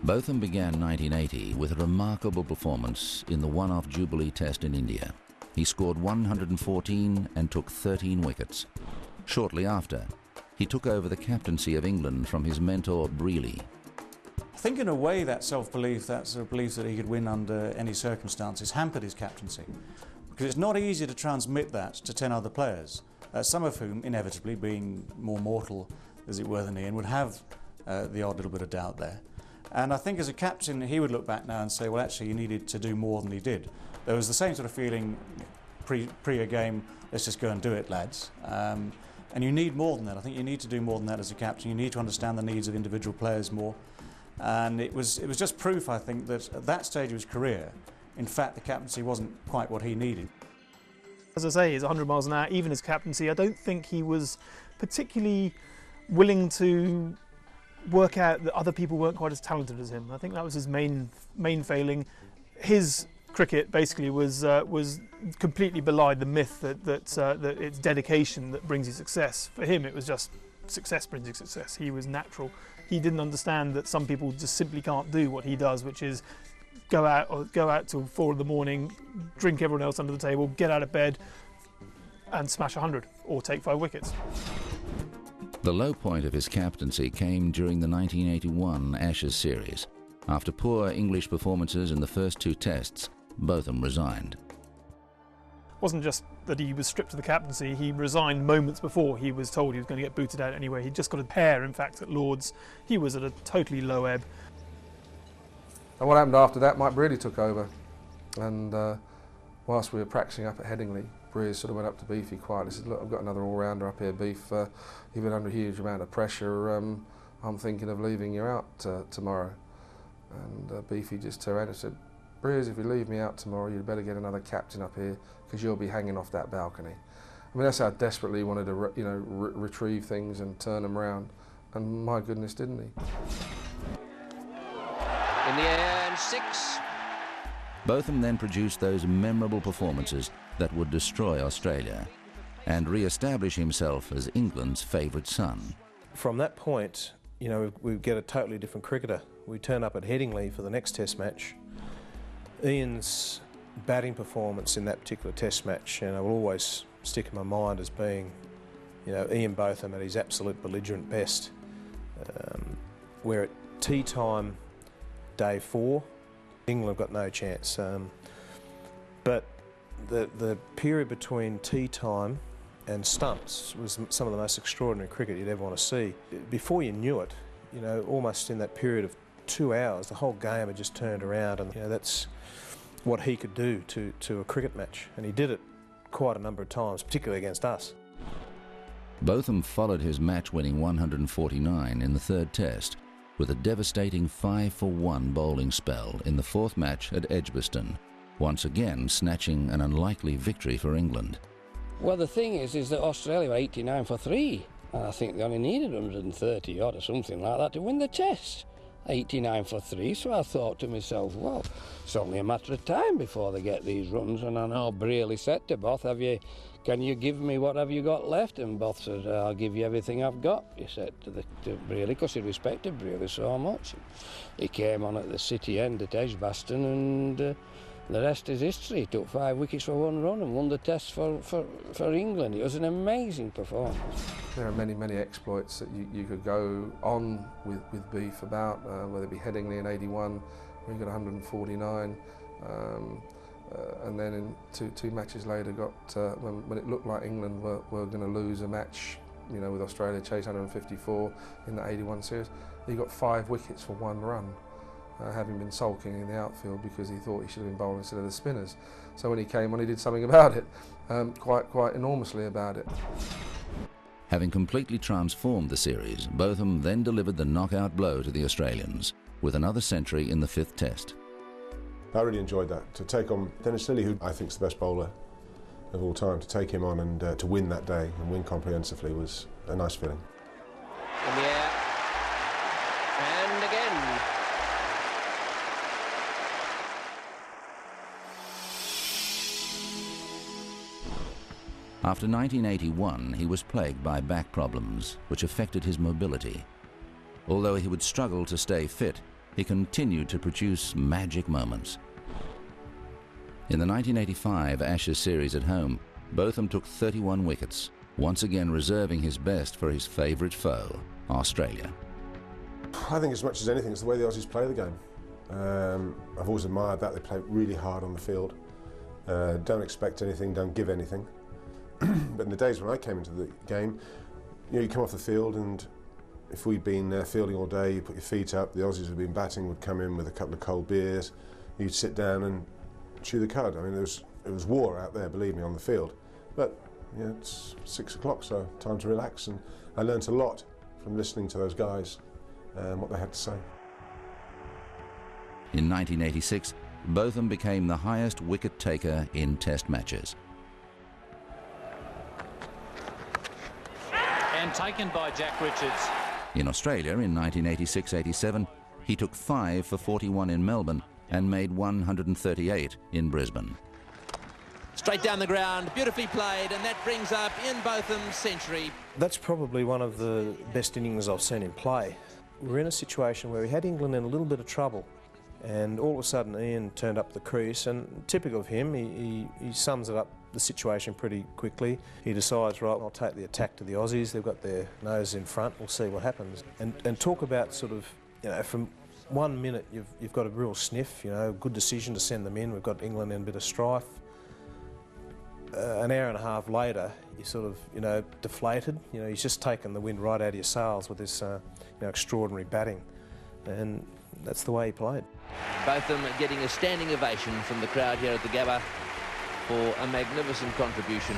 Botham began 1980 with a remarkable performance in the one-off Jubilee Test in India. He scored 114 and took 13 wickets. Shortly after, he took over the captaincy of England from his mentor Brealey. I think in a way that self-belief, that sort of belief that he could win under any circumstances, hampered his captaincy. Because it's not easy to transmit that to 10 other players, some of whom, inevitably, being more mortal, as it were, than Ian, would have the odd little bit of doubt there. And I think as a captain, he would look back now and say, well, actually, he needed to do more than he did. There was the same sort of feeling pre a game, let's just go and do it, lads. And you need more than that. I think you need to do more than that as a captain. You need to understand the needs of individual players more. And it was just proof, I think, that at that stage of his career, in fact, the captaincy wasn't quite what he needed. As I say, he's 100 miles an hour, even as captaincy. I don't think he was particularly willing to work out that other people weren't quite as talented as him. I think that was his main failing. His cricket basically was completely belied the myth that it's dedication that brings you success. For him, it was just success brings you success. He was natural. He didn't understand that some people just simply can't do what he does, which is go out till 4 in the morning, drink everyone else under the table, get out of bed, and smash 100 or take 5 wickets. The low point of his captaincy came during the 1981 Ashes series. After poor English performances in the first 2 tests, Botham resigned. It wasn't just that he was stripped of the captaincy, he resigned moments before he was told he was going to get booted out anyway. He'd just got a pair, in fact, at Lord's. He was at a totally low ebb. And what happened after that, Mike Brealey took over. And whilst we were practicing up at Headingley, Brealey sort of went up to Beefy quietly. He said, look, I've got another all-rounder up here, Beef. You've been under a huge amount of pressure. I'm thinking of leaving you out tomorrow. And Beefy just turned around and said, Breeze, if you leave me out tomorrow, you'd better get another captain up here because you'll be hanging off that balcony. I mean, that's how desperately he wanted to retrieve things and turn them around. And my goodness, didn't he? In the air and 6. Botham then produced those memorable performances that would destroy Australia and re-establish himself as England's favourite son. From that point, you know, we get a totally different cricketer. We turn up at Headingley for the next Test match. Ian's batting performance in that particular Test match, you know, will always stick in my mind as being, you know, Ian Botham at his absolute belligerent best. We're at tea time, day 4. England have got no chance. But the period between tea time and stumps was some of the most extraordinary cricket you'd ever want to see. Before you knew it, you know, almost in that period of 2 hours, the whole game had just turned around, and you know, that's what he could do to a cricket match, and he did it quite a number of times, particularly against us. Botham followed his match-winning 149 in the 3rd Test with a devastating 5-for-1 bowling spell in the 4th match at Edgbaston, once again snatching an unlikely victory for England. Well, the thing is that Australia were 89 for 3, and I think they only needed 130 odd or something like that to win the Test. 89 for 3, so I thought to myself, well, it's only a matter of time before they get these runs. And I know Brealey said to Both, can you give me what have you got left? And Both said, I'll give you everything I've got, he said to Brealey, because he respected Brealey so much. He came on at the City end at Edgbaston, and the rest is history. He took 5 wickets for 1 run and won the Test for England. It was an amazing performance. There are many, many exploits that you could go on with Beef about, whether it be Headingley in 81, where he got 149, and then in two matches later got, when it looked like England were going to lose a match, you know, with Australia, chase 154 in the 81 series, he got 5 wickets for 1 run. Having been sulking in the outfield because he thought he should have been bowling instead of the spinners. So when he came on, he did something about it, quite enormously about it. Having completely transformed the series, Botham then delivered the knockout blow to the Australians with another century in the 5th Test. I really enjoyed that. To take on Dennis Lillee, who I think is the best bowler of all time, to take him on and to win that day and win comprehensively was a nice feeling. In the air, and again. After 1981, he was plagued by back problems, which affected his mobility. Although he would struggle to stay fit, he continued to produce magic moments. In the 1985 Ashes series at home, Botham took 31 wickets, once again reserving his best for his favourite foe, Australia. I think as much as anything, it's the way the Aussies play the game. I've always admired that. They play really hard on the field. Don't expect anything, don't give anything. But in the days when I came into the game, you come off the field, and if we'd been fielding all day, you put your feet up, the Aussies who'd been batting would come in with a couple of cold beers, you'd sit down and chew the cud. I mean, it was war out there, believe me, on the field. But it's 6 o'clock, so time to relax, and I learnt a lot from listening to those guys and what they had to say. In 1986, Botham became the highest wicket taker in Test matches. And taken by Jack Richards. In Australia in 1986-87, he took 5 for 41 in Melbourne and made 138 in Brisbane. Straight down the ground, beautifully played, and that brings up Ian Botham's century. That's probably one of the best innings I've seen him play. We're in a situation where we had England in a little bit of trouble, and all of a sudden Ian turned up the crease, and typical of him, he sums it up the situation pretty quickly. He decides, right, I'll take the attack to the Aussies. They've got their nose in front, we'll see what happens. And talk about sort of, from 1 minute you've got a real sniff, good decision to send them in. We've got England in a bit of strife. An hour and a half later, you're sort of, deflated. He's just taken the wind right out of your sails with this, extraordinary batting. And that's the way he played. Botham getting a standing ovation from the crowd here at the Gabba for a magnificent contribution.